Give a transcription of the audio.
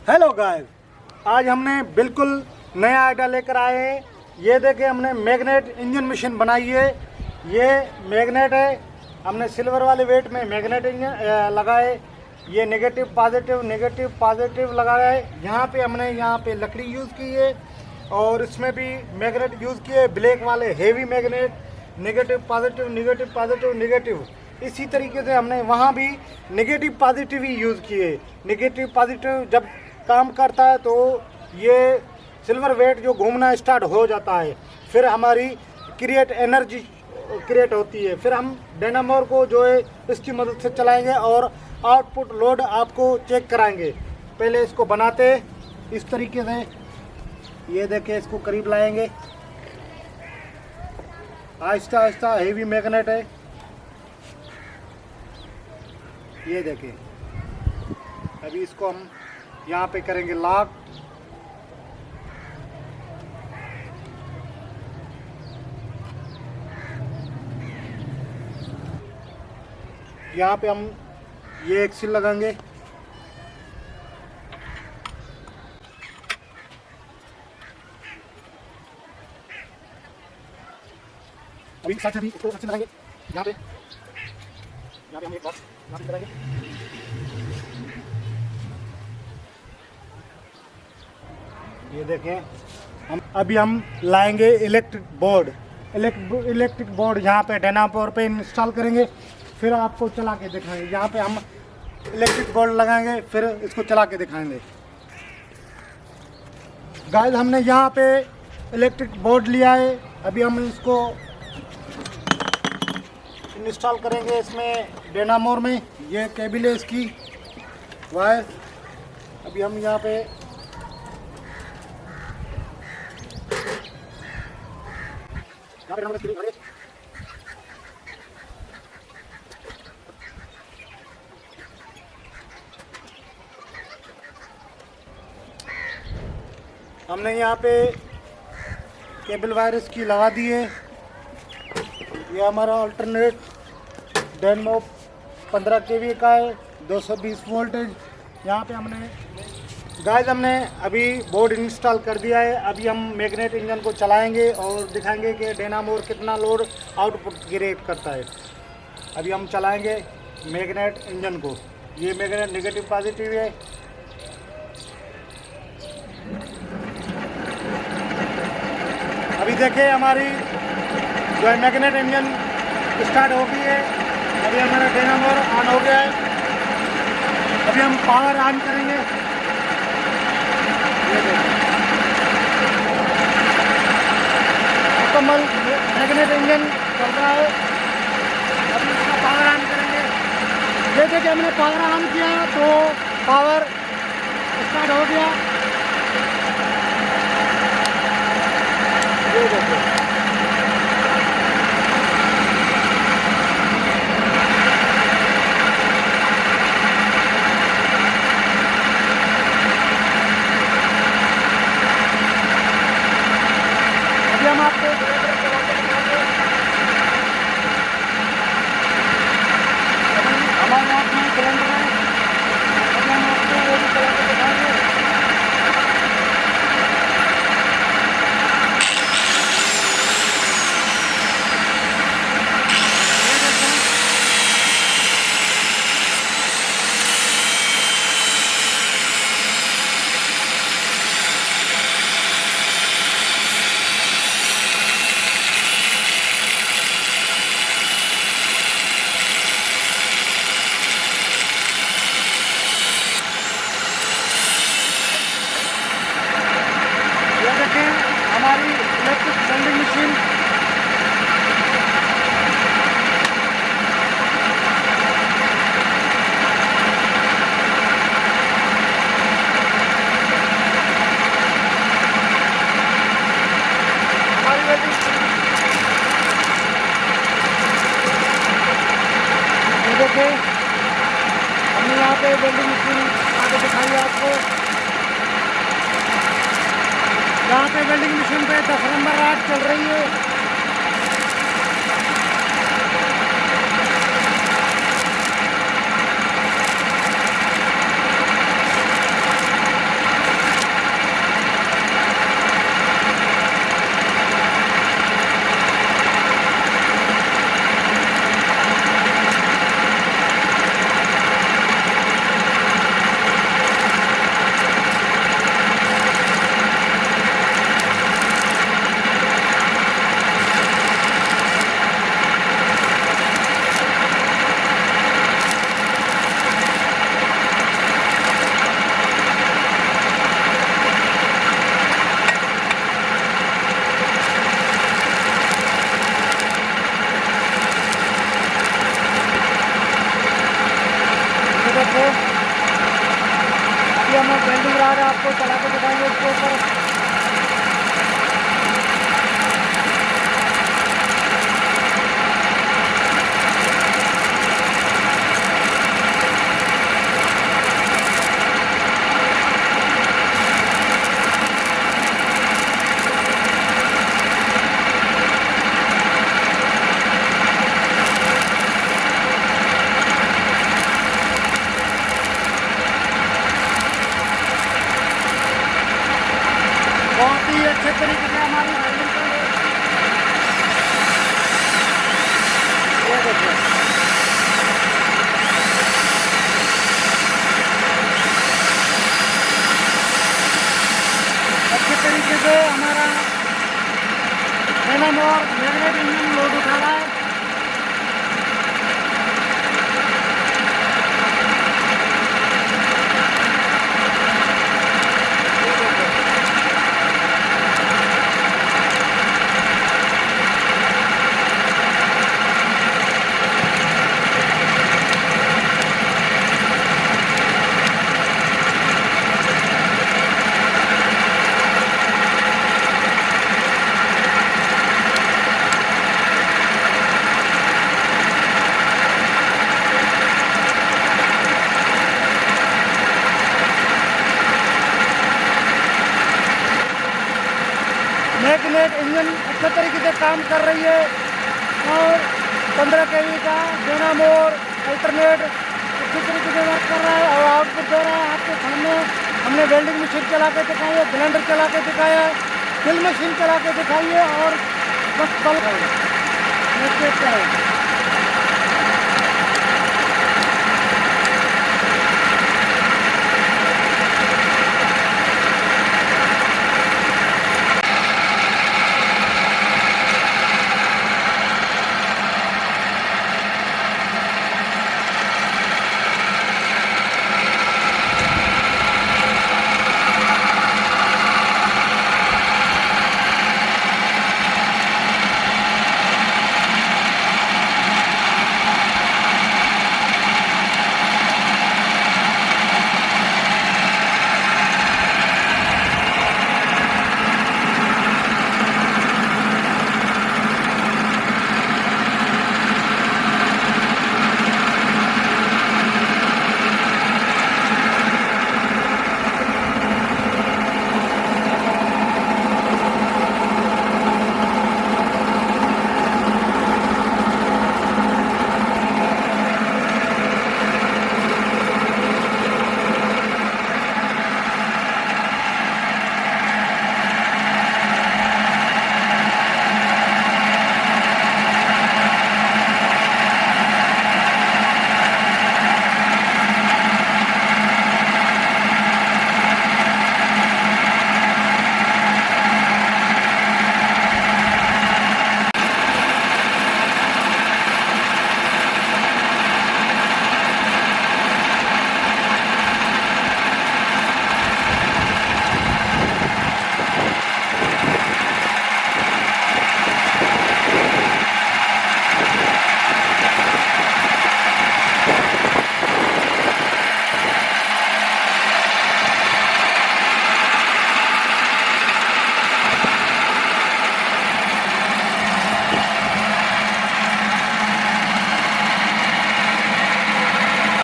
Hello guys, आज हमने बिल्कुल नया आइडिया लेकर आए हैं। ये देखिए, हमने मैग्नेट इंजन मशीन बनाई है। ये मैग्नेट है, हमने सिल्वर वाले वेट में मैग्नेट इंजन लगाए। ये नेगेटिव पॉजिटिव लगाया है। यहाँ पे लकड़ी यूज़ की है और इसमें भी मैग्नेट यूज़ किए, ब्लैक वाले हेवी मैग्नेट, नेगेटिव पॉजिटिव। इसी तरीके से हमने वहाँ भी नेगेटिव पॉजिटिव ही यूज़ किए। नेगेटिव पॉजिटिव जब काम करता है तो ये सिल्वर वेट जो घूमना स्टार्ट हो जाता है, फिर हमारी एनर्जी क्रिएट होती है। फिर हम डायनामोर को जो है इसकी मदद से चलाएंगे और आउटपुट लोड आपको चेक कराएंगे। पहले इसको बनाते इस तरीके से, ये देखिए, इसको करीब लाएंगे आहिस्ता आहिस्ता। हेवी मैग्नेट है, ये देखिए। अभी इसको हम यहाँ पे करेंगे लॉक। यहाँ पे हम ये एक सील लगाएंगे। अभी साथ भी इसको अच्छे लगाएंगे। यहाँ पे हम एक बार यहाँ पे लगाएंगे। ये देखें, हम लाएंगे इलेक्ट्रिक बोर्ड यहाँ पे डायनामोर पे इंस्टॉल करेंगे। फिर आपको चला के दिखाएंगे। यहाँ पे हम इलेक्ट्रिक बोर्ड लगाएंगे, फिर इसको चला के दिखाएंगे। गाइस, हमने यहाँ पे इलेक्ट्रिक बोर्ड लिया है। अभी हम इसको इंस्टॉल करेंगे इसमें डायनामोर में। ये केबल है इसकी वायर। अभी हम यहाँ पे हमने यहाँ पे केबल वायर इसकी लगा दी है। ये हमारा अल्टरनेट डायनामो 15 kV का है, 220 वोल्टेज। यहाँ पे हमने अभी बोर्ड इंस्टॉल कर दिया है। अभी हम मैग्नेट इंजन को चलाएंगे और दिखाएंगे कि डायनामोर कितना लोड आउटपुट क्रिएट करता है। अभी हम चलाएंगे मैग्नेट इंजन को। ये मैग्नेट नेगेटिव पॉजिटिव है। अभी देखिए, हमारी जो है मैग्नेट इंजन स्टार्ट हो गई है। अभी हमारा डायनामोर ऑन हो गया है। अभी हम पावर ऑन करेंगे। मुकम्मल मैग्नेट इंजन चल रहा है। अभी इसका पावर ऑन करेंगे। जैसे कि हमने पावर ऑन किया तो पावर स्टार्ट हो गया। ये देखो, हम आपको हमारे यहाँ की सिलेंडर है। अभी हम आपको वो भी चला के दिखाएंगे। हमारी इलेक्ट्रिक वेल्डिंग मशीन देखिए, हमने यहाँ पे वेल्डिंग मशीन आगे दिखाई है आपको। यहाँ पे वेल्डिंग मशीन पे 10 नंबर राड चल रही है। बाद आपको चला के दिखाएंगे इसके ऊपर। बहुत ही अच्छे तरीके से हमारी वेल्डिंग कर रहे हैं। ये देखिए, अच्छे तरीके से हमारा एनम और मैग्नेट इंजन लोड उठा रहा है। मैग्नेट इंजन अच्छे तरीके से काम कर रही है और 15 kV का डेनामोर अल्टरनेट अच्छे तरीके से वर्क कर रहा है और आउटपुट दे रहा है आपके सामने। हमने वेल्डिंग मशीन चला के दिखाई है, ब्लेंडर चला के दिखाया है, फिल मशीन चला के दिखाई है और बस कल